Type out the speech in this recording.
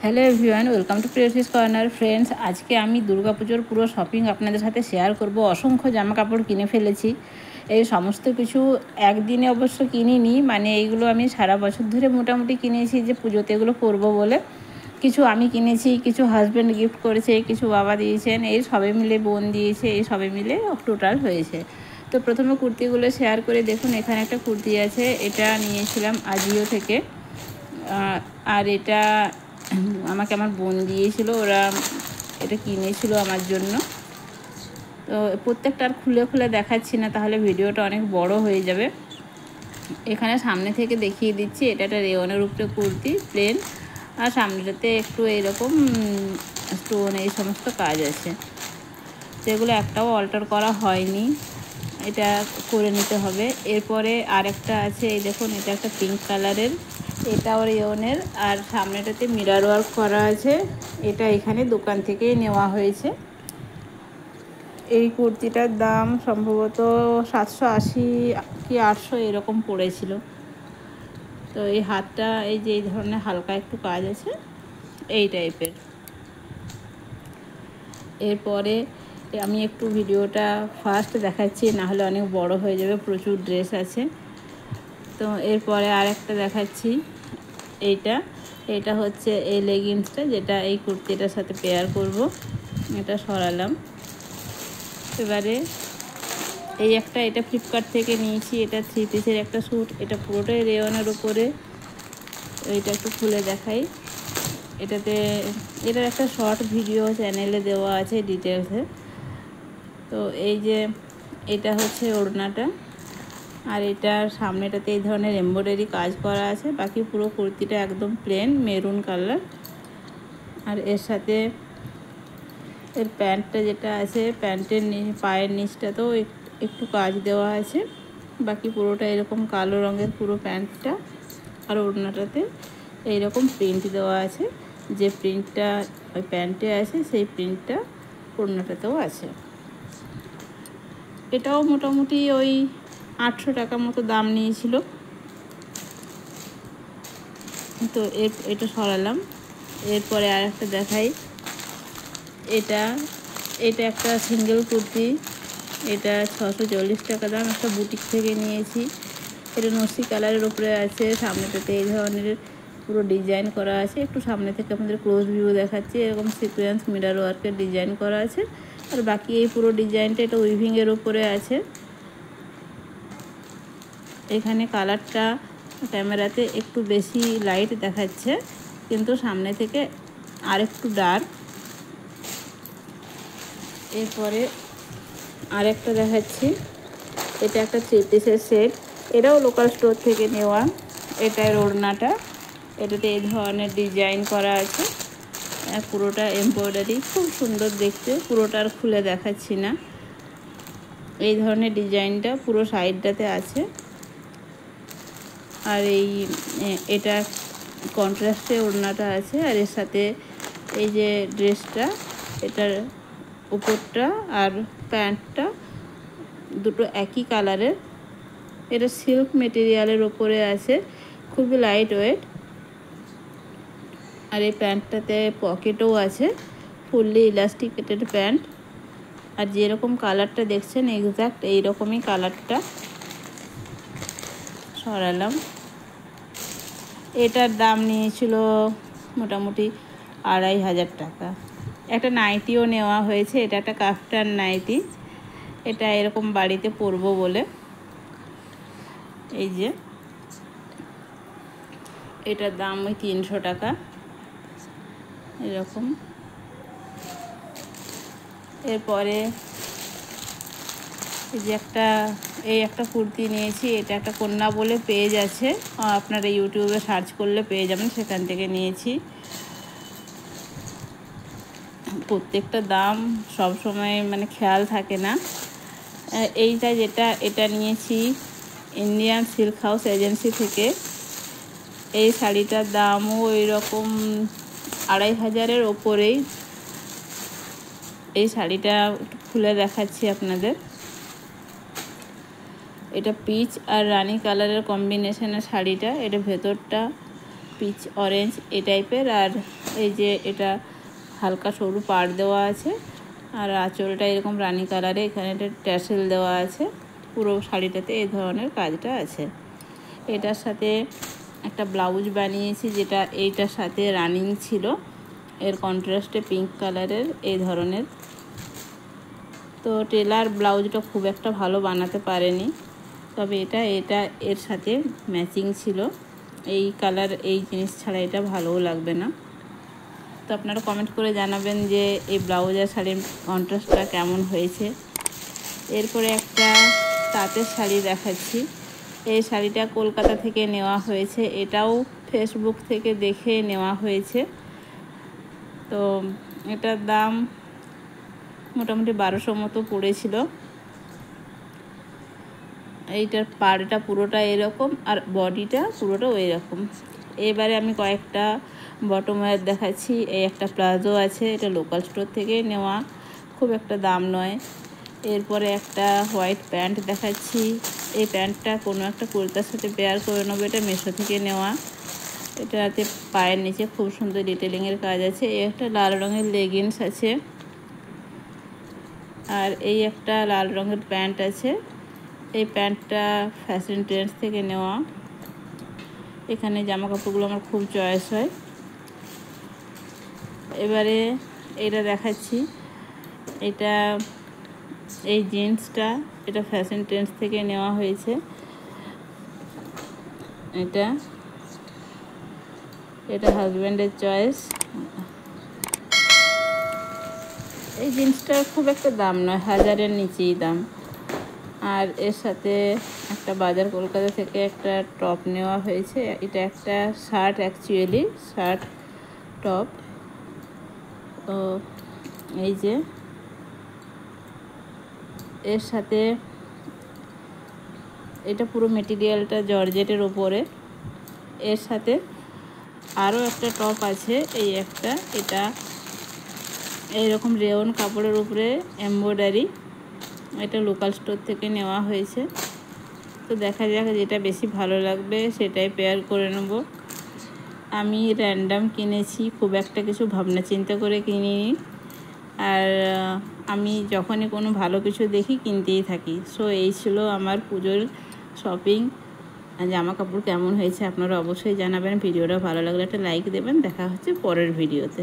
Hello everyone, welcome to প্রিয়সিস corner. Friends, আজকে আমি দুর্গাপুজোর পুরো শপিং আপনাদের সাথে শেয়ার করব। অসংখ্য জামা কাপড় কিনে ফেলেছি। এই সমস্ত কিছু একদিনে অবশ্য কিনিনি, মানে এইগুলো আমি সারা বছর ধরে মোটামুটি কিনেছি যে পুজোতে এগুলো পরবো বলে। কিছু আমি কিনেছি, কিছু হাজব্যান্ড গিফট করেছে, কিছু বাবা দিয়েছেন, এই সবে মিলে বোন দিয়েছে, এই সবে মিলে টোটাল হয়েছে। তো প্রথমে কুর্তিগুলো শেয়ার করে দেখুন। এখানে একটা কুর্তি আছে, এটা নিয়েছিলাম আজিও থেকে। আর এটা আমাকে আমার বোন দিয়েছিল, ওরা এটা কিনেছিল আমার জন্য। তো প্রত্যেকটা আর খুলে খুলে দেখাচ্ছি না, তাহলে ভিডিওটা অনেক বড় হয়ে যাবে। এখানে সামনে থেকে দেখিয়ে দিচ্ছি। এটা একটা রেওনের উপরে কুর্তি, প্লেন, আর সামনেটাতে একটু এরকম স্টোন এই সমস্ত কাজ আছে। তো এগুলো একটাও অল্টার করা হয়নি, এটা করে নিতে হবে। এরপরে আরেকটা আছে, এই দেখুন, এটা একটা পিঙ্ক কালারের, এটাও রেওনের, আর সামনেটাতে মিরর ওয়ার্ক করা আছে। এটা এখানে দোকান থেকেই নেওয়া হয়েছে। এই কুর্তিটার দাম সম্ভবত 780 কি 800 এরকম পড়েছিল। তো এই হাতটা এই যে এই ধরনের হালকা একটু কাজ আছে, এই টাইপের। এরপরে আমি একটু ভিডিওটা ফার্স্ট দেখাচ্ছি, নাহলে অনেক বড় হয়ে যাবে, প্রচুর ড্রেস আছে। তো এরপরে আরেকটা দেখাচ্ছি। এটা হচ্ছে এই লেগিংসটা, যেটা এই কুর্তিটার সাথে পেয়ার করব। এটা সরালাম। এবারে এই একটা, এটা ফ্লিপকার্ট থেকে নিয়েছি, এটা 3 পিসের একটা স্যুট, এটা পুরোটাই রেওনের উপরে। এইটা একটু খুলে দেখাই। এটার একটা শর্ট ভিডিও চ্যানেলে দেওয়া আছে ডিটেলসে। তো এই যে এটা হচ্ছে ওড়নাটা, আর এটার সামনেটাতে এই ধরনের এমব্রয়ডারি কাজ করা আছে। বাকি পুরো কুর্তিটা একদম প্লেন মেরুন কালার। আর এর সাথে এর প্যান্টটা যেটা আছে, প্যান্টের পায়ের নিচটাতেও একটু কাজ দেওয়া আছে। বাকি পুরোটা এরকম কালো রঙের পুরো প্যান্টটা, আর ওড়নাটাতে এইরকম প্রিন্ট দেওয়া আছে। যে প্রিন্টটা ওই প্যান্টে আছে, সেই প্রিন্টটা ওড়নাটাতেও আছে। এটাও মোটামুটি ওই 800 টাকা মতো দাম নিয়েছিল। তো এটা সরালাম। এরপরে আর একটা দেখাই। এটা একটা সিঙ্গেল কুর্তি, এটা 640 টাকা দাম, একটা বুটিক থেকে নিয়েছি। এটা নসি কালারের উপরে আছে, সামনেটাতে এই ধরনের পুরো ডিজাইন করা আছে। একটু সামনে থেকে আপনাদের ক্লোজ ভিউ দেখাচ্ছি। এরকম সিকোয়েন্স মিরর ওয়ার্কের ডিজাইন করা আছে। আর বাকি এই পুরো ডিজাইনটা এটা উইভিংয়ের উপরে আছে। এখানে কালারটা ক্যামেরাতে একটু বেশি লাইট দেখাচ্ছে, কিন্তু সামনে থেকে আর একটু ডার্ক। এরপরে আরেকটা দেখাচ্ছি। এটা একটা 3 পিসের সেট, এটাও লোকাল স্টোর থেকে নেওয়া। এটার ওড়নাটা, এটাতে এই ধরনের ডিজাইন করা আছে, পুরোটা এমব্রয়ডারি, খুব সুন্দর দেখতে। পুরোটা আর খুলে দেখাচ্ছি না। এই ধরনের ডিজাইনটা পুরো সাইডটাতে আছে। আর এটা কন্ট্রাস্টে ওড়নাটা আছে। আর এর সাথে এই যে ড্রেসটা, এটার উপরটা আর প্যান্টটা দুটো একই কালারের। এটা সিল্ক মেটেরিয়ালের ওপরে আছে, খুবই লাইট ওয়েট। আর এই প্যান্টটাতে পকেটও আছে, ফুললি ইলাস্টিকেটেড প্যান্ট। আর যেরকম কালারটা দেখছেন এক্স্যাক্ট এইরকমই কালারটা। সরালাম। এটার দাম নিয়েছিল মোটামুটি 2500 টাকা। একটা নাইটিও নেওয়া হয়েছে, এটা একটা কাফতান নাইটি। এটা এরকম বাড়িতে পরবো বলে। এই যে এটার দাম ওই 300 টাকা এরকম। এরপরে এই যে একটা কুর্তি নিয়েছি। এটা একটা কন্যা বলে পেজ আছে, আপনারা ইউটিউবে সার্চ করলে পেয়ে যাবেন, সেখান থেকে নিয়েছি। প্রত্যেকটা দাম সব সময় মানে খেয়াল থাকে না। এটা নিয়েছি ইন্ডিয়ান সিল্ক হাউস এজেন্সি থেকে। এই শাড়িটার দামও ওই রকম 2500-এর ওপরেই। এই শাড়িটা খুলে দেখাচ্ছি আপনাদের। এটা পিচ আর রানি কালারের কম্বিনেশনের শাড়িটা। এটা ভেতরটা পিচ অরেঞ্জ এই টাইপের, আর এই যে এটা হালকা সরু পাড় দেওয়া আছে, আর আঁচলটা এরকম রানী কালারে, এখানে একটা ট্যাসেল দেওয়া আছে। পুরো শাড়িটাতে এই ধরনের কাজটা আছে। এটার সাথে একটা ব্লাউজ বানিয়েছি, যেটা এইটার সাথে রানিং ছিল, এর কন্ট্রাস্টে পিঙ্ক কালারের এই ধরনের। তো টেলার ব্লাউজটা খুব একটা ভালো বানাতে পারেনি, তবে এটা এর সাথে ম্যাচিং ছিল। এই কালার এই জিনিস ছাড়া এটা ভালোও লাগবে না। তো আপনারা কমেন্ট করে জানাবেন যে এই ব্লাউজ আর শাড়ির কন্ট্রাস্টটা কেমন হয়েছে। এরপরে একটা তাঁতের শাড়ি দেখাচ্ছি। এই শাড়িটা কলকাতা থেকে নেওয়া হয়েছে, এটাও ফেসবুক থেকে দেখে নেওয়া হয়েছে। তো এটার দাম মোটামুটি 1200 মতো পড়েছিল। এইটার পাড়টা পুরোটা এরকম আর বডিটা পুরোটা ওই রকম। এবারে আমি কয়েকটা বটম ওয়্যার দেখাচ্ছি। এই একটা প্লাজো আছে, এটা লোকাল স্টোর থেকে নেওয়া, খুব একটা দাম নয়। এরপরে একটা হোয়াইট প্যান্ট দেখাচ্ছি। এই প্যান্টটা কোনো একটা কুর্তার সাথে পেয়ার করে নেবো, এটা মিশো থেকে নেওয়া। এটাতে পায়ের নিচে খুব সুন্দর ডিটেলিংয়ের কাজ আছে। এই একটা লাল রঙের লেগিংস আছে, আর এই একটা লাল রঙের প্যান্ট আছে। এই প্যান্টটা ফ্যাশন ট্রেন্ডস থেকে নেওয়া। এখানে জামা কাপড়গুলো আমার খুব চয়েস হয়। এবারে এটা দেখাচ্ছি, এটা এই জিন্সটা, এটা ফ্যাশন ট্রেন্ডস থেকে নেওয়া হয়েছে। এটা হাজব্যান্ডের চয়েস। এই জিন্সটা খুব একটা দাম নয়, 1000-এর নিচেই দাম। আর এর সাথে একটা বাজার কলকাতা থেকে একটা টপ নেওয়া হয়েছে। এটা একটা শার্ট, অ্যাকচুয়ালি শার্ট টপ। তো এই যে এর সাথে এটা পুরো মেটেরিয়ালটা জর্জেটের ওপরে। এর সাথে আরও একটা টপ আছে, এই একটা, এটা এইরকম রেয়ন কাপড়ের উপরে এমব্রয়ডারি। এটা লোকাল স্টোর থেকে নেওয়া হয়েছে। তো দেখা যাক যেটা বেশি ভালো লাগবে সেটাই পেয়ার করে নেব। আমি র্যান্ডাম কিনেছি, খুব একটা কিছু ভাবনা চিন্তা করে কিনিনি। আর আমি যখনই কোনো ভালো কিছু দেখি কিনতেই থাকি। সো এই ছিল আমার পুজোর শপিং। জামা কাপড় কেমন হয়েছে আপনারা অবশ্যই জানাবেন। ভিডিওটা ভালো লাগলে একটা লাইক দেবেন। দেখা হচ্ছে পরের ভিডিওতে।